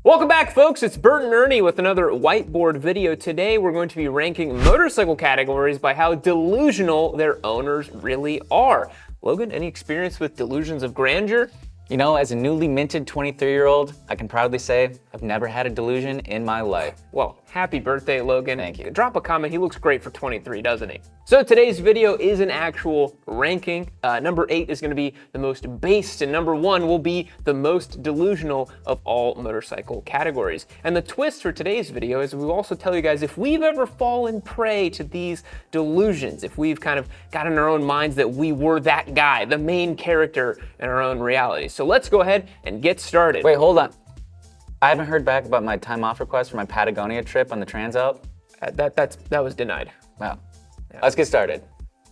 Welcome back, folks. It's Bert and Ernie with another whiteboard video. Today, we're going to be ranking motorcycle categories by how delusional their owners really are. Logan, any experience with delusions of grandeur? You know, as a newly minted 23-year-old, I can proudly say I've never had a delusion in my life. Well, happy birthday, Logan. Thank you. Drop a comment. He looks great for 23, doesn't he? So today's video is an actual ranking. Number 8 is going to be the most based, and number 1 will be the most delusional of all motorcycle categories. And the twist for today's video is we'll also tell you guys if we've ever fallen prey to these delusions, if we've kind of got in our own minds that we were that guy, the main character in our own reality. So let's go ahead and get started. Wait, hold on. I haven't heard back about my time off request for my Patagonia trip on the Transalp. That was denied. Wow. Yeah. Let's get started.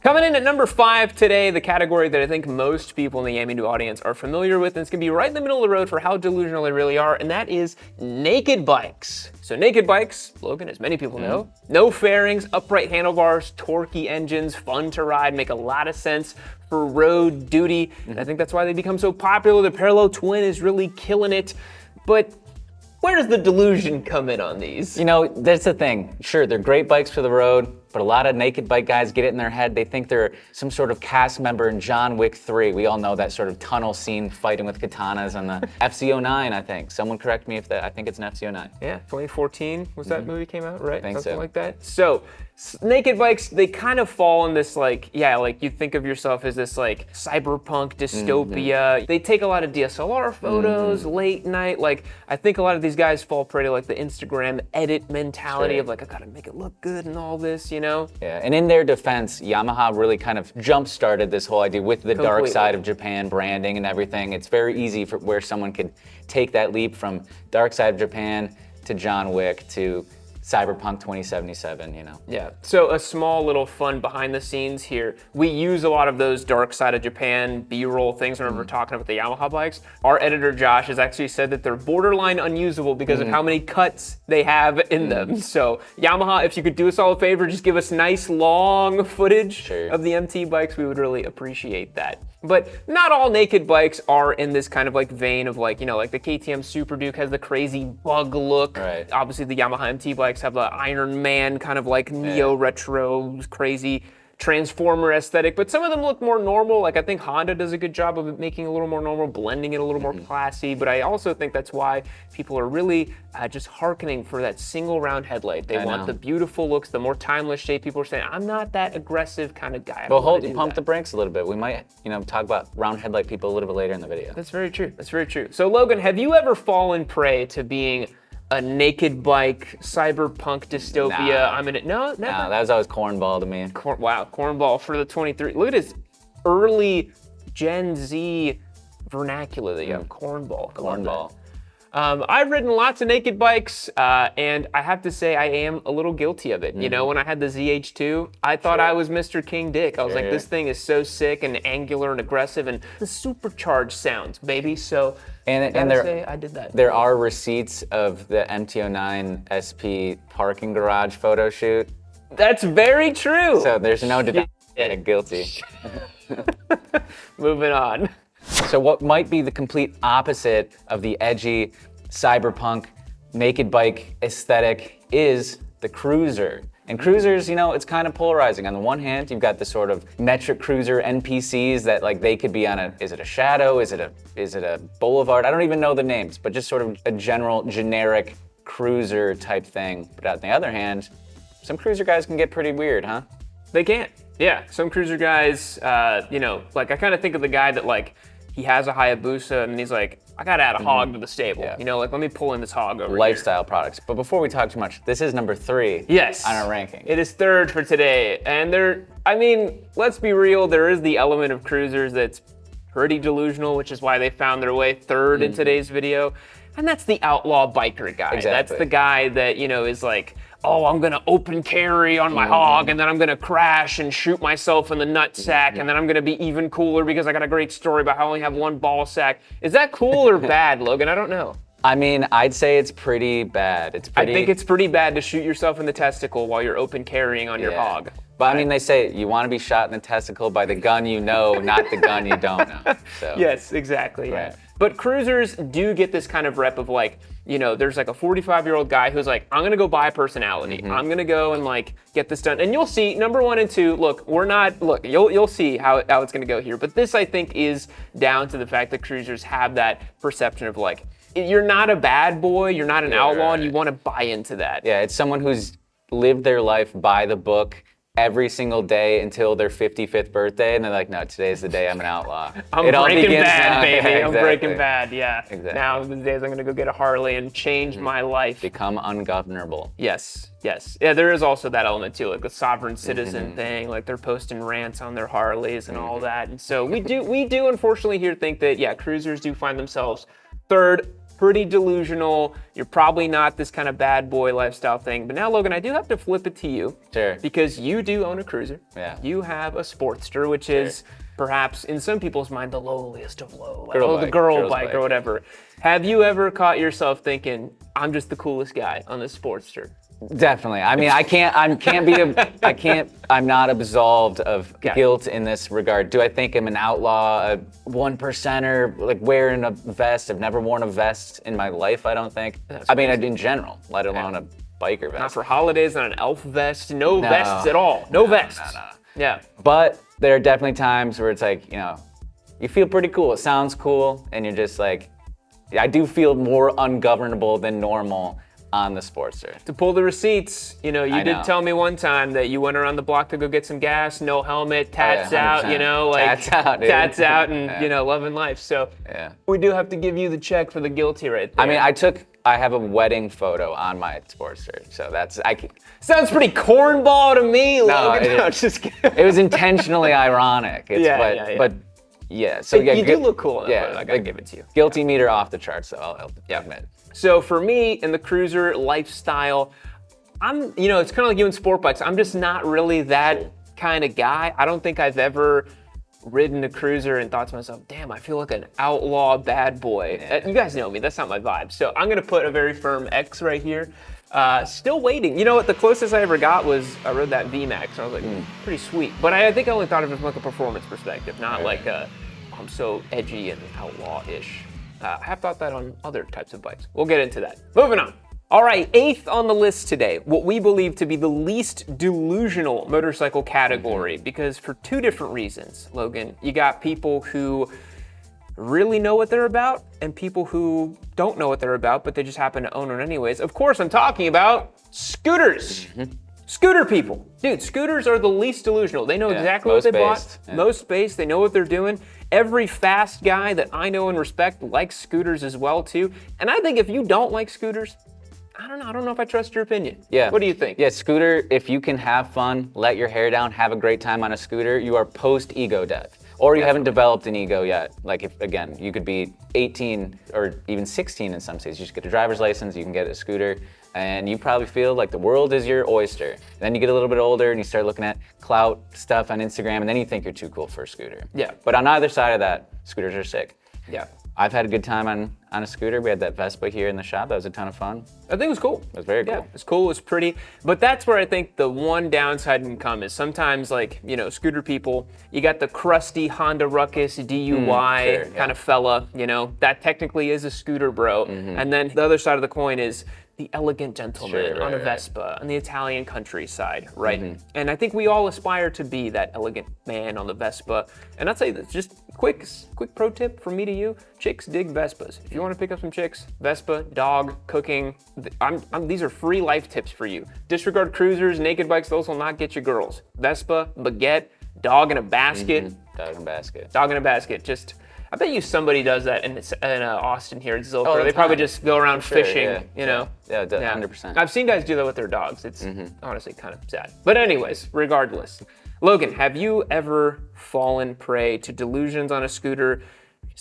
Coming in at number 5 today, the category that I think most people in the Yami audience are familiar with, and it's gonna be right in the middle of the road for how delusional they really are, and that is naked bikes. So naked bikes, Logan, as many people know, no fairings, upright handlebars, torquey engines, fun to ride, make a lot of sense for road duty. And I think that's why they become so popular. The Parallel Twin is really killing it. But where does the delusion come in on these? You know, that's the thing. Sure, they're great bikes for the road, but a lot of naked bike guys get it in their head. They think they're some sort of cast member in John Wick 3. We all know that sort of tunnel scene fighting with katanas on the FZ09, I think. Someone correct me if I think it's an FZ09. Yeah, 2014 was that movie came out, right? I think Something so. like that. So naked bikes, they kind of fall in this like you think of yourself as this like cyberpunk dystopia. They take a lot of DSLR photos, late night. Like I think a lot of these guys fall prey to like the Instagram edit mentality of like, I gotta make it look good and all this, you know? Yeah, and in their defense, Yamaha really kind of jump-started this whole idea with the dark Completely. side of Japan branding and everything. It's very easy for where someone could take that leap from dark side of Japan to John Wick to Cyberpunk 2077, you know. Yeah, so a small little fun behind the scenes here. We use a lot of those dark side of Japan B-roll things whenever we're talking about the Yamaha bikes. Our editor Josh has actually said that they're borderline unusable because of how many cuts they have in them. So Yamaha, if you could do us all a favor, just give us nice long footage of the MT bikes, we would really appreciate that. But not all naked bikes are in this kind of like vein of like, you know, like the KTM Super Duke has the crazy bug look. Right. Obviously the Yamaha MT bikes have the Iron Man kind of like neo-retro, crazy transformer aesthetic, but some of them look more normal. Like I think Honda does a good job of it making it a little more normal, blending it a little more classy, but I also think that's why people are really just hearkening for that single round headlight. They want the beautiful looks, the more timeless shape. People are saying, I'm not that aggressive kind of guy. Well, pump the brakes a little bit. We might, you know, talk about round headlight people a little bit later in the video. That's very true. That's very true. So Logan, have you ever fallen prey to being a naked bike, cyberpunk dystopia? Nah. I'm in it. No, never. Nah, that was always cornball to me. Wow, cornball for the 23. Look at his early Gen Z vernacular that you have. Cornball. Cornball. I've ridden lots of naked bikes, and I have to say I am a little guilty of it. You know, when I had the ZH2, I thought I was Mr. King Dick. I was like, this thing is so sick and angular and aggressive, and the supercharged sounds, baby. So And I did that. There are receipts of the MT09 SP parking garage photo shoot. That's very true. So there's no denying guilty. Moving on. So what might be the complete opposite of the edgy cyberpunk naked bike aesthetic is the cruiser. And cruisers, you know, it's kind of polarizing. On the one hand, you've got the sort of metric cruiser NPCs that like they could be on is it a Shadow? Is it a Boulevard? I don't even know the names, but just sort of a general generic cruiser type thing. But on the other hand, some cruiser guys can get pretty weird, huh? They can't. Yeah, some cruiser guys, you know, like I kind of think of the guy that like, he has a Hayabusa and he's like, I gotta add a hog to the stable. Yeah. You know, like let me pull in this hog over Lifestyle products. But before we talk too much, this is number 3 Yes. on our ranking. It is 3rd for today. And I mean, let's be real, there is the element of cruisers that's pretty delusional, which is why they found their way 3rd in today's video. And that's the outlaw biker guy. Exactly. That's the guy that, you know, is like, oh, I'm gonna open carry on my hog, and then I'm gonna crash and shoot myself in the nutsack, and then I'm gonna be even cooler because I got a great story about how I only have one ball sack. Is that cool or bad, Logan? I don't know. I mean, I'd say it's pretty bad. I think it's pretty bad to shoot yourself in the testicle while you're open carrying on your hog. But I mean, they say you want to be shot in the testicle by the gun you know, not the gun you don't know. So. Yes, exactly. Yeah. Right. But cruisers do get this kind of rep of like, there's like a 45-year-old guy who's like, I'm gonna go buy personality. I'm gonna go and like get this done. And you'll see, number 1 and 2, you'll see how it's gonna go here. But this, I think, is down to the fact that cruisers have that perception of like, you're not a bad boy, you're not an outlaw, and you want to buy into that. Yeah, it's someone who's lived their life by the book every single day until their 55th birthday, and they're like, no, today's the day I'm an outlaw. I'm Breaking Bad, baby. Yeah, exactly. I'm Breaking Bad, yeah. Exactly. Now the days I'm gonna go get a Harley and change my life. Become ungovernable. Yes. Yeah, there is also that element too, like the sovereign citizen thing, like they're posting rants on their Harleys and all that. And so we do unfortunately here think that, yeah, cruisers do find themselves third, pretty delusional. You're probably not this kind of bad boy lifestyle thing. But now, Logan, I do have to flip it to you. Sure. Because you do own a cruiser. Yeah. You have a Sportster, which is perhaps in some people's mind the lowliest of low. Like, Girl the bike, girl girl's bike bike. or whatever. Have you ever caught yourself thinking, I'm just the coolest guy on this Sportster? Definitely. I mean, I'm not absolved of guilt in this regard. Do I think I'm an outlaw, a 1%er, like wearing a vest? I've never worn a vest in my life, I don't think. That's I mean, in general, let alone a biker vest. Not for holidays, not an elf vest, no vests at all. No vests. No. Yeah. But there are definitely times where it's like, you feel pretty cool. It sounds cool, and you're just like, I do feel more ungovernable than normal on the Sportster. To pull the receipts, you did tell me one time that you went around the block to go get some gas, no helmet, tats out, 100%. Tats out, dude. tats out and, loving life. So we do have to give you the check for the guilty right there. I mean, I have a wedding photo on my Sportster, so sounds pretty cornball to me, Logan. No, just kidding. It was intentionally ironic. But so you do look cool in that photo. I gotta give it to you. Guilty meter off the charts, so I'll admit. So for me, in the cruiser lifestyle, it's kind of like you in sport bikes. I'm just not really that kind of guy. I don't think I've ever ridden a cruiser and thought to myself, damn, I feel like an outlaw bad boy. You guys know me, that's not my vibe. So I'm gonna put a very firm X right here. Still waiting. You know what, the closest I ever got was I rode that VMAX, and I was like, pretty sweet. But I think I only thought of it from like a performance perspective, not like I'm so edgy and outlaw-ish. I have thought that on other types of bikes. We'll get into that. Moving on. All right, 8th on the list today, what we believe to be the least delusional motorcycle category, because for 2 different reasons, Logan. You got people who really know what they're about and people who don't know what they're about, but they just happen to own it anyways. Of course, I'm talking about scooters. Scooter people. Dude, scooters are the least delusional. They know exactly what they bought. Most space, they know what they're doing. Every fast guy that I know and respect likes scooters as well too. And I think if you don't like scooters, I don't know if I trust your opinion. Yeah. What do you think? Yeah, scooter, if you can have fun, let your hair down, have a great time on a scooter, you are post-ego death. Or you haven't developed an ego yet. Like, if again, you could be 18 or even 16 in some states. You just get a driver's license, you can get a scooter, and you probably feel like the world is your oyster. And then you get a little bit older and you start looking at clout stuff on Instagram, and then you think you're too cool for a scooter. Yeah. But on either side of that, scooters are sick. Yeah. I've had a good time on a scooter. We had that Vespa here in the shop. That was a ton of fun. I think it was cool. It was very cool. Yeah, it's cool, it's pretty. But that's where I think the one downside can come is sometimes, like, scooter people, you got the crusty Honda Ruckus DUI kind of fella, that technically is a scooter bro. And then the other side of the coin is the elegant gentleman on a Vespa on the Italian countryside, right? And I think we all aspire to be that elegant man on the Vespa. And I'd say that's just quick pro tip from me to you. Chicks dig Vespas. If you want to pick up some chicks, Vespa, dog, cooking, these are free life tips for you. Disregard cruisers, naked bikes, those will not get you girls. Vespa, baguette, dog in a basket. Dog in a basket. Dog in a basket, just... I bet you somebody does that in Austin here at Zilker. Oh, they probably just go around fishing, Yeah, 100%. I've seen guys do that with their dogs. It's honestly kind of sad. But anyways, regardless. Logan, have you ever fallen prey to delusions on a scooter?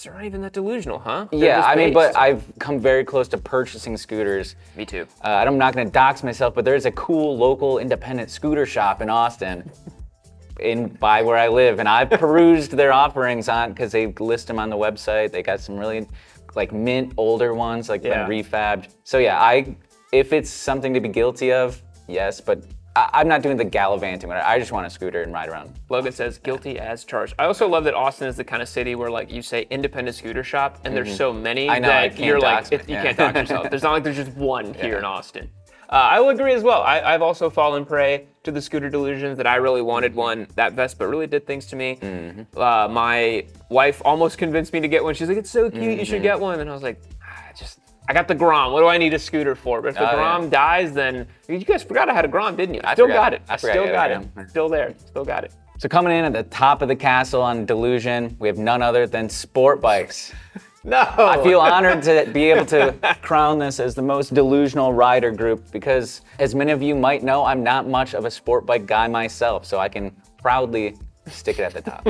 They're not even that delusional, huh? Yeah, I mean, but I've come very close to purchasing scooters. Me too. I'm not going to dox myself, but there's a cool local independent scooter shop in Austin. By where I live, and I've perused their offerings because they list them on the website. They got some really mint older ones, been refabbed. So yeah, if it's something to be guilty of, yes, but I'm not doing the gallivanting. I just want a scooter and ride around. Logan says, guilty as charged. I also love that Austin is the kind of city where, like, you say independent scooter shop, and there's so many I know, I that can't you're like, dox me. you can't dox yourself. There's not like there's just one here in Austin. I will agree as well. I've also fallen prey to the scooter delusions that I really wanted one. That Vespa really did things to me. My wife almost convinced me to get one. She's like, it's so cute, you should get one. And I was like, I got the Grom. What do I need a scooter for? But if the Grom dies, then you guys forgot I had a Grom, didn't you? I still got it. I still got it. Still there. Still got it. So coming in at the top of the castle on Delusion, we have none other than Sport Bikes. No. I feel honored to be able to crown this as the most delusional rider group because, as many of you might know, I'm not much of a sport bike guy myself, so I can proudly stick it at the top.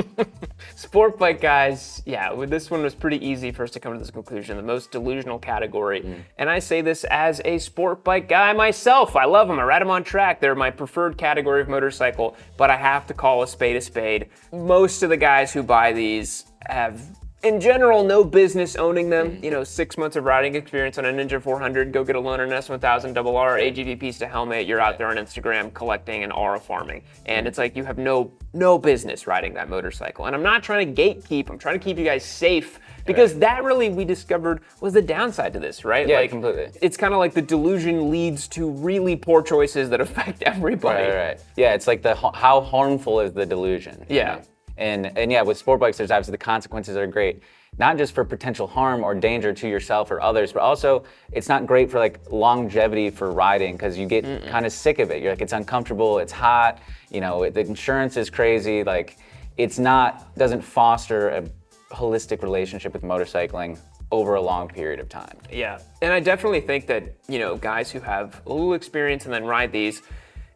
Sport bike guys, this one was pretty easy for us to come to this conclusion, the most delusional category. And I say this as a sport bike guy myself. I love them, I ride them on track. They're my preferred category of motorcycle, but I have to call a spade a spade. Most of the guys who buy these have, in general, no business owning them. 6 months of riding experience on a Ninja 400, go get a loaner, an S1000 RR, AGV piece to helmet, you're out there on Instagram collecting and aura farming. And it's like you have no business riding that motorcycle. And I'm not trying to gatekeep, I'm trying to keep you guys safe because that really, we discovered, was the downside to this, right? Yeah, completely. It's kind of like the delusion leads to really poor choices that affect everybody. Right. Yeah, it's like how harmful is the delusion? Yeah. And yeah, with sport bikes, there's obviously the consequences that are great, not just for potential harm or danger to yourself or others, but also it's not great for like longevity for riding because you get kind of sick of it. You're like, it's uncomfortable, it's hot, the insurance is crazy. Like, doesn't foster a holistic relationship with motorcycling over a long period of time. Yeah, and I definitely think that, guys who have a little experience and then ride these,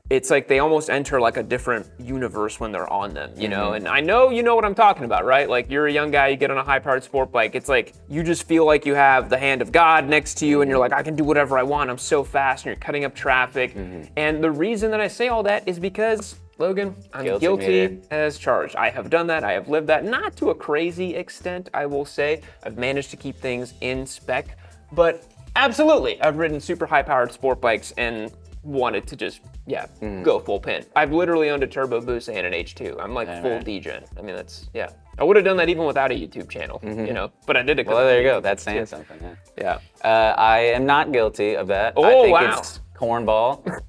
it's like they almost enter like a different universe when they're on them, And I know you know what I'm talking about, right? Like you're a young guy, you get on a high-powered sport bike. It's like you just feel like you have the hand of God next to you and you're like, I can do whatever I want. I'm so fast and you're cutting up traffic. And the reason that I say all that is because, Logan, I'm guilty as charged. I have done that. I have lived that. Not to a crazy extent, I will say. I've managed to keep things in spec. But absolutely, I've ridden super high-powered sport bikes and wanted to just, go full pin. I've literally owned a Turbo Hayabusa and an H2. I'm like full degen. I mean, I would have done that even without a YouTube channel, but I did it. Well, there you go. That's saying something. Yeah. I am not guilty of that. Oh, I think wow. it's cornball.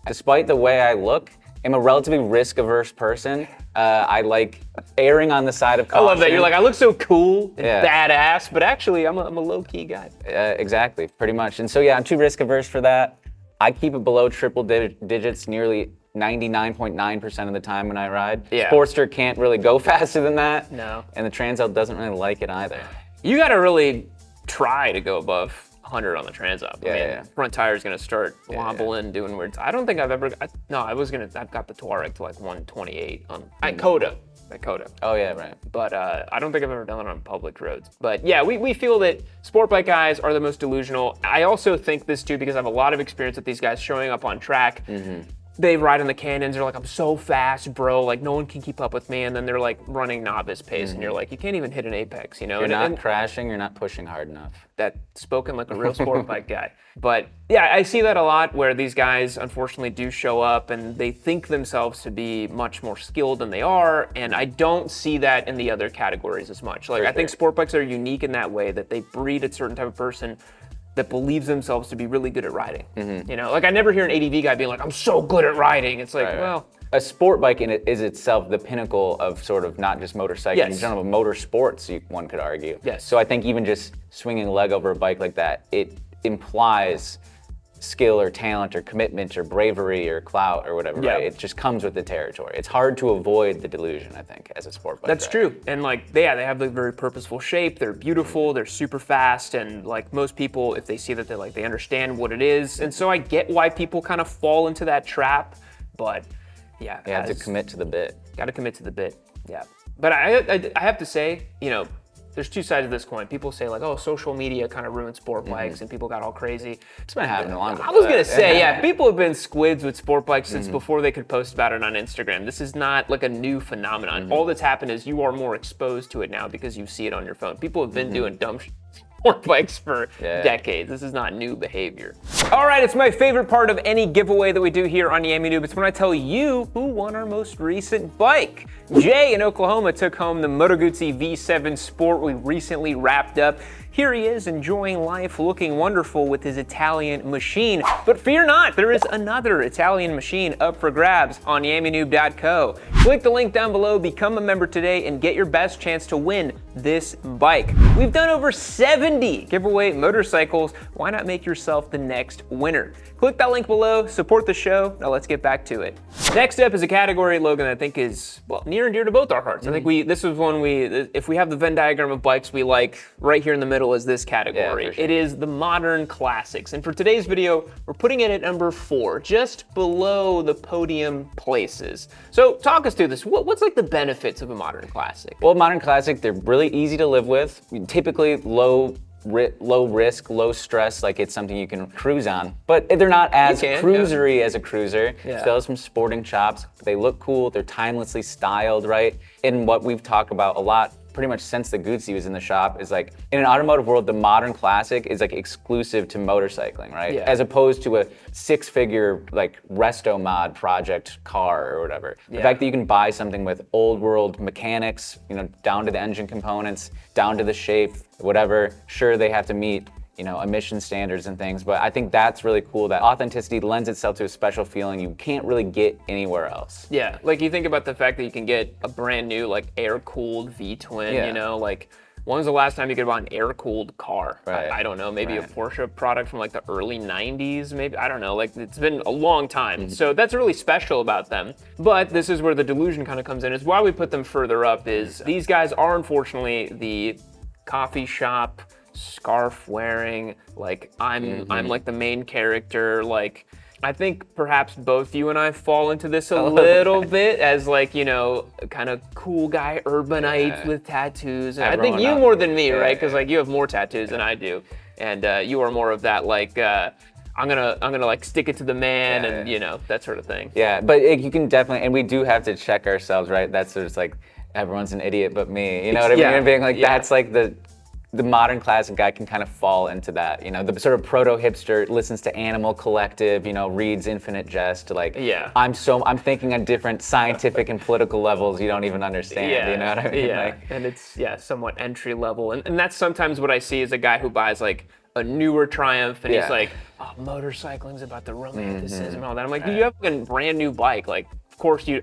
Despite the way I look, I'm a relatively risk-averse person. I like erring on the side of caution. I love that. You're like, I look so cool and badass, but actually I'm a low-key guy. Exactly, pretty much. And so, I'm too risk-averse for that. I keep it below triple digits nearly 99.9% of the time when I ride. Yeah. Sportster can't really go faster than that. No. And the Transalp doesn't really like it either. You got to really try to go above 100 on the Transalp. Front tire's gonna start wobbling, doing weird. I don't think I've ever. I've got the Touareg to like 128 on at Coda. Oh yeah, right. But I don't think I've ever done it on public roads. But yeah, we feel that sport bike guys are the most delusional. I also think this too because I have a lot of experience with these guys showing up on track. They ride in the canyons, they're like, I'm so fast, bro, like no one can keep up with me, and then they're like running novice pace, and you're like, you can't even hit an apex, You're not crashing, you're not pushing hard enough. That spoken like a real sport bike guy. But yeah, I see that a lot where these guys unfortunately do show up and they think themselves to be much more skilled than they are, and I don't see that in the other categories as much. Like I think sport bikes are unique in that way that they breed a certain type of person that believes themselves to be really good at riding. Like I never hear an ADV guy being like, I'm so good at riding. It's like, well. A sport bike is itself the pinnacle of sort of not just motorcycling, in general, but motorsports, one could argue. Yes. So I think even just swinging a leg over a bike like that, it implies skill or talent or commitment or bravery or clout or whatever, right? It just comes with the territory. It's hard to avoid the delusion, I think, as a sport bike That's rider. true. And like, they have the very purposeful shape. They're beautiful. They're super fast. And like most people, if they see that, they understand what it is. And so I get why people kind of fall into that trap. But yeah. You have to commit to the bit. Got to commit to the bit. Yeah. But I have to say, there's two sides of this coin. People say like, oh, social media kind of ruined sport bikes and people got all crazy. It's been happening long I was going to say, people have been squids with sport bikes since before they could post about it on Instagram. This is not like a new phenomenon. All that's happened is you are more exposed to it now because you see it on your phone. People have been doing dumb shit sport bikes for decades. This is not new behavior. All right, it's my favorite part of any giveaway that we do here on Yami Noob. It's when I tell you who won our most recent bike. Jay in Oklahoma took home the Moto Guzzi V7 Sport we recently wrapped up. Here he is enjoying life, looking wonderful with his Italian machine. But fear not, there is another Italian machine up for grabs on yaminoob.co. Click the link down below, become a member today, and get your best chance to win this bike. We've done over 70 giveaway motorcycles. Why not make yourself the next winner? Click that link below, support the show. Now let's get back to it. Next up is a category, Logan, that I think is, well, near and dear to both our hearts. I think this was one if we have the Venn diagram of bikes we like, right here in the middle is this category. Yeah, for sure. It is the modern classics. And for today's video, we're putting it at number 4, just below the podium places. So talk us through this. What's like the benefits of a modern classic? Well, modern classic, they're really easy to live with. Typically low risk, low stress, like it's something you can cruise on. But they're not as cruisery as a cruiser. Still have some sporting chops. They look cool. They're timelessly styled, right? And what we've talked about a lot, pretty much since the Guzzi was in the shop, is like, in an automotive world, the modern classic is like exclusive to motorcycling, right? Yeah. As opposed to a 6-figure like resto mod project car or whatever. The fact that you can buy something with old world mechanics, you know, down to the engine components, down to the shape, whatever. Sure, they have to meet, you know, emission standards and things, but I think that's really cool. That authenticity lends itself to a special feeling you can't really get anywhere else. Yeah, like you think about the fact that you can get a brand new like air-cooled V-twin, you know, like when was the last time you could buy an air-cooled car? Right. I don't know, maybe a Porsche product from like the early 90s, maybe, I don't know, like it's been a long time. So that's really special about them. But this is where the delusion kind of comes in, is why we put them further up is these guys are unfortunately the coffee shop, scarf wearing, like I'm like the main character. Like I think perhaps both you and I fall into this a little bit as like, you know, kind of cool guy urbanite with tattoos. And I think you more than me, right? Because like you have more tattoos than I do, and you are more of that like I'm gonna like stick it to the man and you know, that sort of thing. Yeah, but you can definitely, and we do have to check ourselves, right? That's just like everyone's an idiot but me. You know what I mean? And being like that's like the modern classic guy can kind of fall into that, you know, the sort of proto-hipster, listens to Animal Collective, you know, reads Infinite Jest, like, I'm thinking on different scientific and political levels you don't even understand, you know what I mean? Like, and it's, somewhat entry level. And that's sometimes what I see is a guy who buys like a newer Triumph and he's like, oh, motorcycling's about the romanticism and all that. I'm like, you have a brand new bike, like, of course you...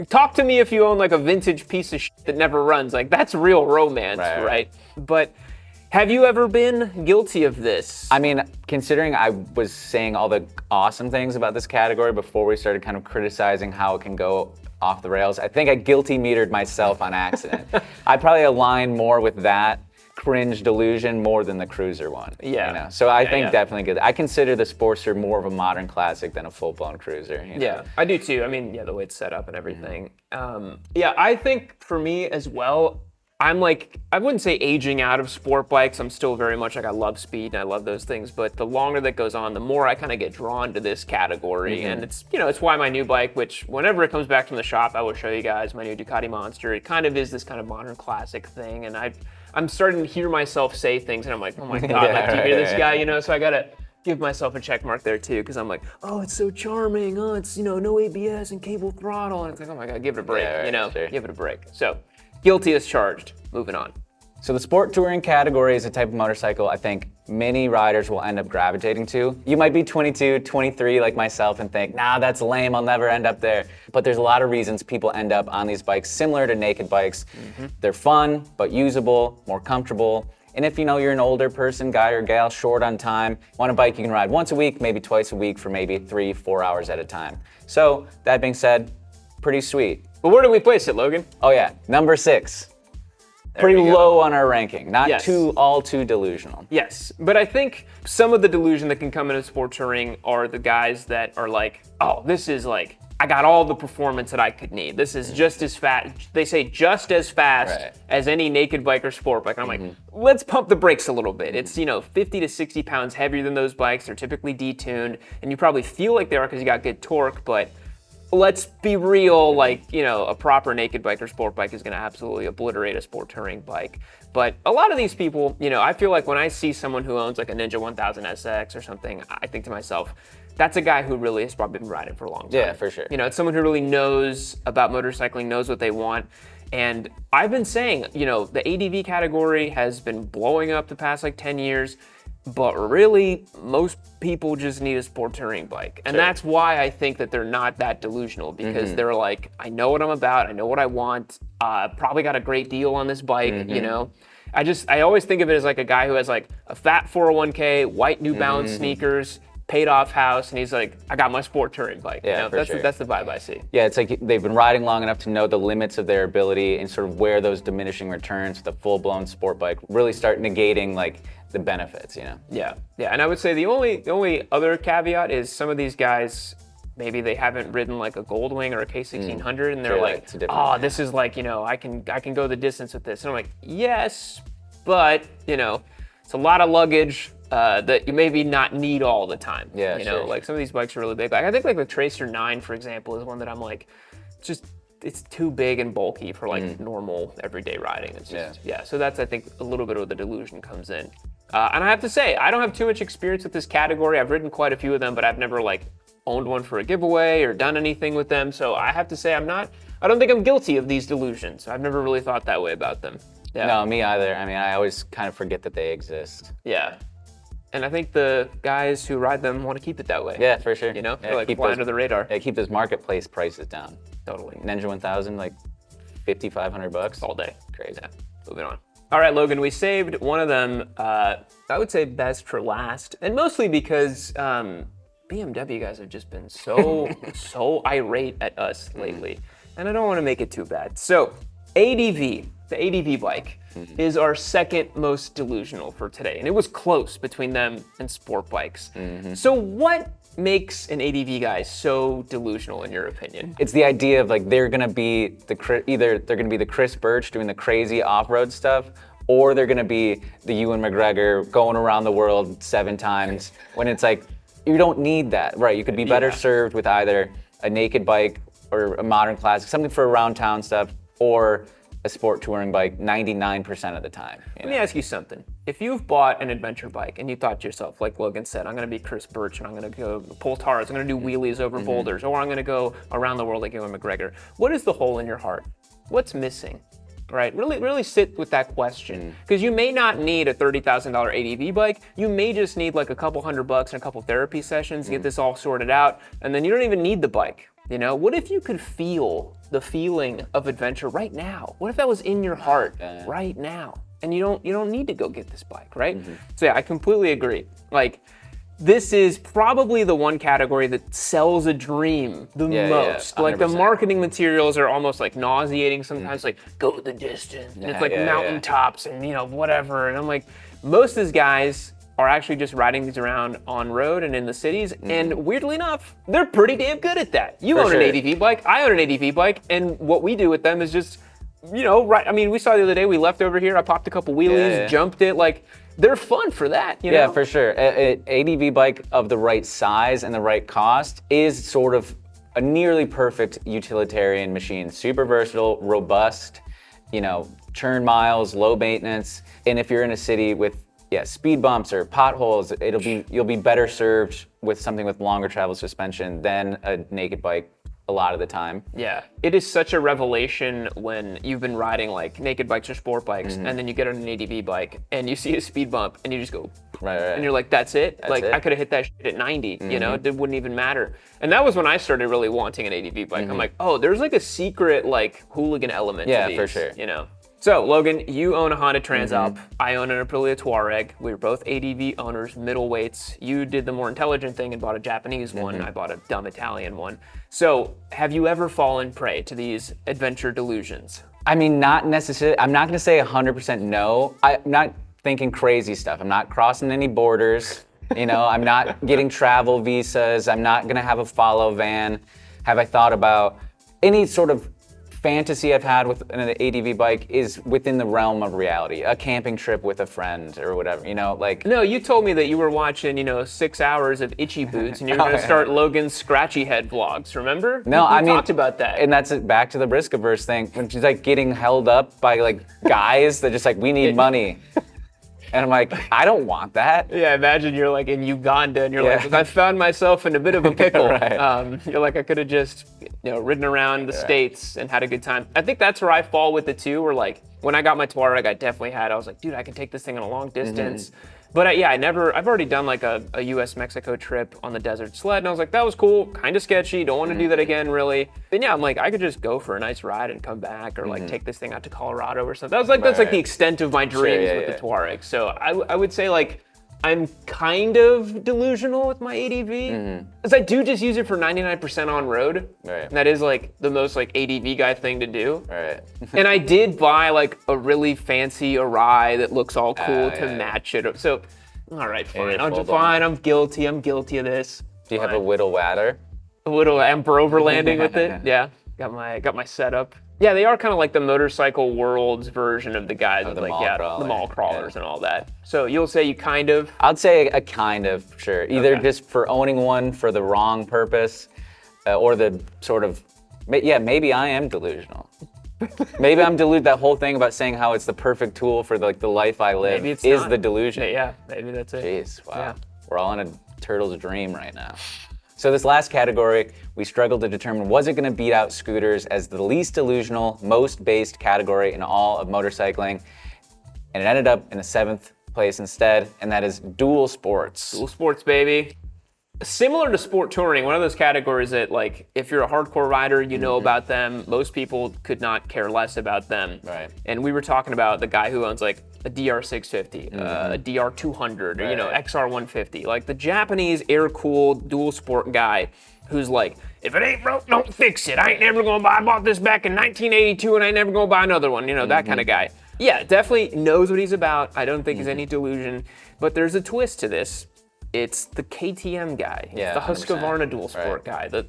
Talk to me if you own like a vintage piece of shit that never runs. Like that's real romance, right? But have you ever been guilty of this? I mean, considering I was saying all the awesome things about this category before we started kind of criticizing how it can go off the rails, I think I guilty metered myself on accident. I probably align more with that cringe delusion more than the cruiser one. You know? So I think definitely good. I consider the Sportster more of a modern classic than a full-blown cruiser. You know? Yeah, I do too. I mean, the way it's set up and everything. I think for me as well, I'm like, I wouldn't say aging out of sport bikes. I'm still very much like, I love speed and I love those things, but the longer that goes on, the more I kind of get drawn to this category. And it's, you know, it's why my new bike, which whenever it comes back from the shop, I will show you guys my new Ducati Monster. It kind of is this kind of modern classic thing. And I'm starting to hear myself say things and I'm like, oh my God, like, do you hear this guy? You know, so I gotta give myself a check mark there too, because I'm like, oh, it's so charming. Oh, it's, you know, no ABS and cable throttle. And it's like, oh my God, give it a break, you know, give it a break. So guilty as charged. Moving on. So the sport touring category is a type of motorcycle I think many riders will end up gravitating to. You might be 22, 23 like myself and think, nah, that's lame, I'll never end up there. But there's a lot of reasons people end up on these bikes similar to naked bikes. They're fun, but usable, more comfortable. And if you know you're an older person, guy or gal, short on time, want a bike you can ride once a week, maybe twice a week for maybe 3-4 hours at a time. So that being said, pretty sweet. But where do we place it, Logan? Oh yeah, number 6. Pretty low on our ranking, not all too delusional. Yes, but I think some of the delusion that can come into sport touring are the guys that are like, oh, this is like, I got all the performance that I could need. This is just as fast, they say just as fast as any naked bike or sport bike. And I'm like, let's pump the brakes a little bit. It's, you know, 50 to 60 pounds heavier than those bikes. They're typically detuned, and you probably feel like they are because you got good torque, but let's be real, like, you know, a proper naked bike or sport bike is going to absolutely obliterate a sport touring bike. But a lot of these people, you know, I feel like when I see someone who owns like a Ninja 1000 SX or something, I think to myself, that's a guy who really has probably been riding for a long time. Yeah, for sure. You know, it's someone who really knows about motorcycling, knows what they want. And I've been saying, you know, the ADV category has been blowing up the past like 10 years. But really, most people just need a sport touring bike. And that's why I think that they're not that delusional, because they're like, I know what I'm about, I know what I want, probably got a great deal on this bike, you know? I always think of it as like a guy who has like a fat 401k, white New Balance sneakers, paid off house, and he's like, I got my sport touring bike. Yeah, you know? for That's sure. that's the vibe I see. Yeah, it's like they've been riding long enough to know the limits of their ability and sort of where those diminishing returns with a full-blown sport bike really start negating like the benefits, you know? Yeah, and I would say the only other caveat is some of these guys, maybe they haven't ridden like a Goldwing or a K1600, and they're Sure, like, it's a different this is like, you know, I can go the distance with this. And I'm like, yes, but you know, it's a lot of luggage that you maybe not need all the time. Yeah, you know, sure. like some of these bikes are really big. Like I think like the Tracer 9, for example, is one that I'm like, it's too big and bulky for like normal everyday riding. It's just, so that's, I think, a little bit of the delusion comes in. And I have to say, I don't have too much experience with this category. I've ridden quite a few of them, but I've never like owned one for a giveaway or done anything with them. So I have to say I don't think I'm guilty of these delusions. I've never really thought that way about them. Yeah. No, me either. I mean, I always kind of forget that they exist. Yeah. And I think the guys who ride them want to keep it that way. Yeah, for sure. You know, yeah, they're like fly under the radar. Yeah, keep those marketplace prices down. Totally. Ninja 1000, like $5,500 All day. Crazy. Yeah. Moving on. All right, Logan, we saved one of them, I would say best for last, and mostly because BMW guys have just been so irate at us lately, and I don't want to make it too bad. So ADV, the ADV bike, is our second most delusional for today, and it was close between them and sport bikes. So what makes an ADV guy so delusional in your opinion? It's the idea of like they're gonna be either they're gonna be the Chris Birch doing the crazy off-road stuff, or they're gonna be the Ewan McGregor going around the world 7 times. When it's like you don't need that, right? You could be better served with either a naked bike or a modern classic, something for around town stuff, or a sport touring bike 99% of the time. Let me ask you something. If you've bought an adventure bike and you thought to yourself, like Logan said, I'm gonna be Chris Birch and I'm gonna go pull tars, I'm gonna do wheelies over boulders, or I'm gonna go around the world like Ewan McGregor, what is the hole in your heart? What's missing? Right? Really sit with that question. Because you may not need a $30,000 ADV bike. You may just need like a couple $100 and a couple therapy sessions to get this all sorted out, and then you don't even need the bike. You know, what if you could feel the feeling of adventure right now? What if that was in your heart right now? And you don't need to go get this bike, right? So yeah, I completely agree. Like, this is probably the one category that sells a dream the most. Like the marketing materials are almost like nauseating sometimes, like go the distance. And it's like mountaintops and you know, whatever. And I'm like, most of these guys are actually just riding these around on road and in the cities. And weirdly enough, they're pretty damn good at that. You own an ADV bike, I own an ADV bike. And what we do with them is just, you know, right. I mean, we saw the other day, we left over here, I popped a couple wheelies, jumped it, like, they're fun for that, you know? Yeah, for sure. An ADV bike of the right size and the right cost is sort of a nearly perfect utilitarian machine. Super versatile, robust, you know, churn miles, low maintenance. And if you're in a city with speed bumps or potholes, you'll be better served with something with longer travel suspension than a naked bike a lot of the time. Yeah, it is such a revelation when you've been riding like naked bikes or sport bikes, and then you get on an ADV bike and you see a speed bump and you just go, right. And you're like, that's it? Like, I could have hit that shit at 90, you know, it wouldn't even matter. And that was when I started really wanting an ADV bike. I'm like, oh, there's like a secret like hooligan element to these, for sure. You know? So, Logan, you own a Honda Transalp. I own an Aprilia Touareg. We were both ADV owners, middleweights. You did the more intelligent thing and bought a Japanese one. I bought a dumb Italian one. So, have you ever fallen prey to these adventure delusions? I mean, not necessarily. I'm not going to say 100% no. I'm not thinking crazy stuff. I'm not crossing any borders. You know, I'm not getting travel visas. I'm not going to have a follow van. Have I thought about any sort of fantasy I've had with an ADV bike is within the realm of reality. A camping trip with a friend or whatever, like. No, you told me that you were watching, 6 hours of Itchy Boots, and you were going to start Logan's Scratchy Head vlogs, remember? No, we talked about that. And that's back to the Briskaverse thing, when she's like getting held up by like guys that just like, we need money. And I'm like, I don't want that. Yeah, imagine you're like in Uganda and you're like, I found myself in a bit of a pickle. Right. You're like, I could have just, ridden around the States and had a good time. I think that's where I fall with the two, where like, when I got my Touareg, I was like, dude, I can take this thing on a long distance. But I've already done like a US-Mexico trip on the desert sled, and I was like, that was cool, kind of sketchy, don't want to do that again, really. But yeah, I'm like, I could just go for a nice ride and come back, or like take this thing out to Colorado or something. That's like the extent of my dreams with the Touareg. So I would say like, I'm kind of delusional with my ADV, because I do just use it for 99% on road. Right. And that is like the most like ADV guy thing to do. Right. And I did buy like a really fancy Arai that looks all cool to match it. So, all right, fine. I'm guilty of this. Do you have a Whittle Wadder? A little Emperor overlanding with it. Yeah. Got my setup. Yeah, they are kind of like the motorcycle world's version of the guys with like the mall crawlers and all that. So you'll say you kind of? I'd say a kind of, sure. Either just for owning one for the wrong purpose, or the sort of, maybe I am delusional. Maybe I'm deluded. That whole thing about saying how it's the perfect tool for the life I live is the delusion. Yeah, maybe that's it. Jeez, wow. Yeah. We're all in a turtle's dream right now. So this last category, we struggled to determine, was it going to beat out scooters as the least delusional, most based category in all of motorcycling? And it ended up in the 7th place instead, and that is dual sports. Dual sports, baby. Similar to sport touring, one of those categories that, like, if you're a hardcore rider, you know about them. Most people could not care less about them. Right. And we were talking about the guy who owns like a DR650, a DR200, or XR150, like the Japanese air-cooled dual sport guy who's like, if it ain't broke, don't fix it. I ain't never gonna buy. I bought this back in 1982, and I ain't never gonna buy another one. That kind of guy. Yeah, definitely knows what he's about. I don't think he's any delusion, but there's a twist to this. It's the KTM guy. It's the Husqvarna dual sport guy. The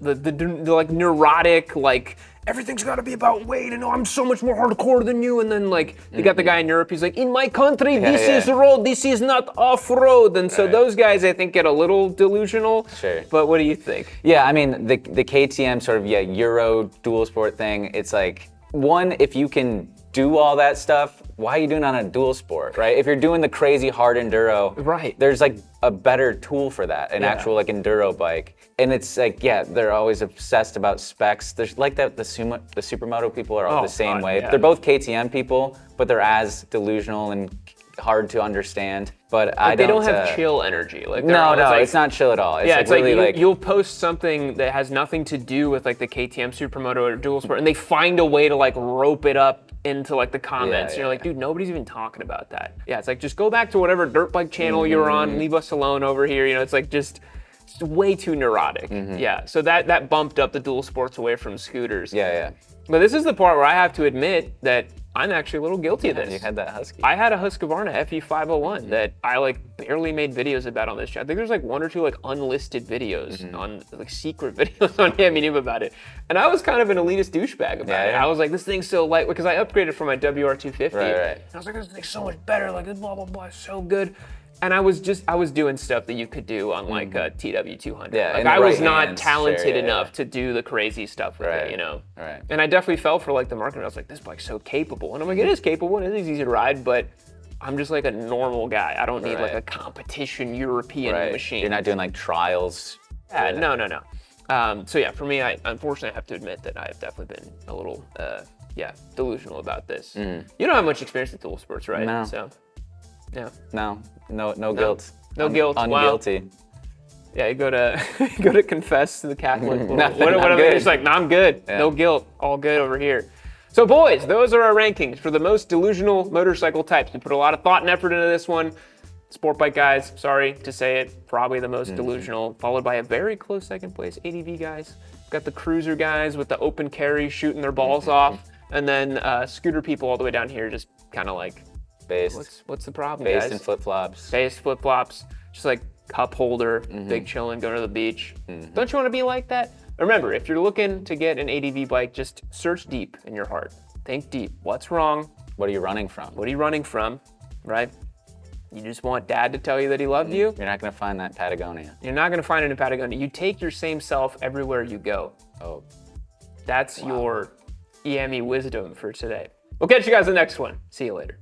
like neurotic, like everything's got to be about weight, and I'm so much more hardcore than you. And then like you got the guy in Europe. He's like, in my country, this is road. This is not off road. And so those guys, I think, get a little delusional. Sure. But what do you think? Yeah, I mean the KTM sort of Euro dual sport thing. It's like, one, if you can do all that stuff, why are you doing it on a dual sport, right? If you're doing the crazy hard enduro, there's like a better tool for that, an actual like enduro bike. And it's like, they're always obsessed about specs. There's like that the supermoto people are all the same way. They're both KTM people, but they're as delusional and hard to understand. But they don't have chill energy. Like no, it's not chill at all. It's like you'll post something that has nothing to do with like the KTM Supermoto or dual sport, and they find a way to like rope it up into like the comments. You're like, dude, nobody's even talking about that. Yeah, it's like, just go back to whatever dirt bike channel you're on, leave us alone over here. It's like just way too neurotic. Yeah, so that bumped up the dual sports away from scooters. Yeah. But this is the part where I have to admit that I'm actually a little guilty of this. You had that Husky. I had a Husqvarna FE501 that I like barely made videos about on this channel. I think there's like one or two like unlisted videos on like secret videos on YouTube about it. And I was kind of an elitist douchebag about it. I was like, this thing's so light, because I upgraded from my WR250. Right. And I was like, this thing's so much better, like this blah, blah, blah, so good. And I was doing stuff that you could do on like a TW200. Yeah, like I was not talented enough to do the crazy stuff with it, Right. And I definitely fell for like the marketing. I was like, this bike's so capable. And I'm like, it is capable, and it is easy to ride, but I'm just like a normal guy. I don't need like a competition European machine. You're not doing like trials. No. So yeah, for me, I unfortunately have to admit that I've definitely been a little, delusional about this. You don't have much experience with dual sports, right? No. So, yeah. No guilt. No guilt. Unguilty. Yeah, you go to confess to the Catholic. Whatever. It's like, no, I'm good. Yeah. No guilt. All good over here. So boys, those are our rankings for the most delusional motorcycle types. We put a lot of thought and effort into this one. Sport bike guys, sorry to say it, probably the most delusional, followed by a very close second place, ADV guys. Got the cruiser guys with the open carry shooting their balls off, and then scooter people all the way down here just kind of like, based. What's the problem, based guys? in flip-flops. Based flip-flops, just like cup holder, big chillin', going to the beach. Don't you want to be like that? Remember, if you're looking to get an ADV bike, just search deep in your heart. Think deep. What's wrong? What are you running from? What are you running from, right? You just want dad to tell you that he loved you? You're not gonna find that Patagonia. You're not gonna find it in Patagonia. You take your same self everywhere you go. Oh. That's your EME wisdom for today. We'll catch you guys in the next one. See you later.